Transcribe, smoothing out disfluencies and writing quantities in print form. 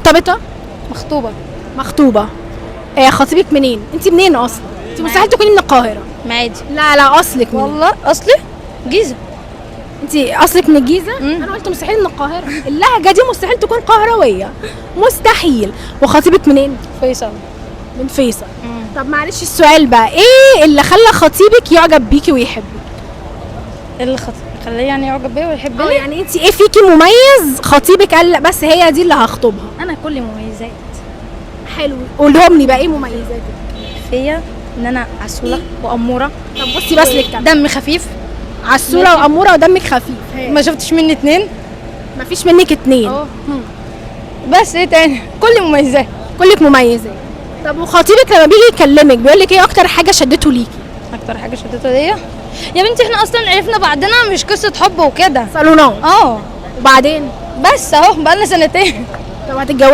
مرتبطه؟ مخطوبه. مخطوبه. خطيبك منين؟ انت منين اصلا؟ انت مستحيل تكوني من القاهره. معادي. لا اصلك منين؟ والله اصلي جيزه. انت اصلك من الجيزه؟ انا قلت مستحيل من القاهره. اللهجه دي مستحيل تكون قهرويه، مستحيل. وخطيبك منين؟ فيصل. من فيصل. طب معلش السؤال بقى، ايه اللي خلى خطيبك يعجب بيكي ويحبك؟ اللي خليه يعني يعجب بيا ويحبني. يعني انت ايه فيكي مميز خطيبك قال لا بس هي دي اللي هخطبها؟ انا كل مميزات. حلو، قولهم لي بقى ايه مميزاتك؟ فيا ان انا عسوله واموره. طب بصي بس للكاميرا. دم خفيف. عسوله واموره ودمك خفيف. ما شفتش مني اتنين. مفيش منك اتنين. بس ايه تاني؟ كل مميزات. كلك مميزات. طب وخطيبك لما بيجي يكلمك بيقول لك ايه اكتر حاجه شدته ليكي؟ اكتر حاجه شدته ليا يا بنتي احنا اصلا عرفنا بعضنا مش قصه حب وكده. صالونات. اه. وبعدين بس اهو بقالنا سنتين. طب هتتجوزي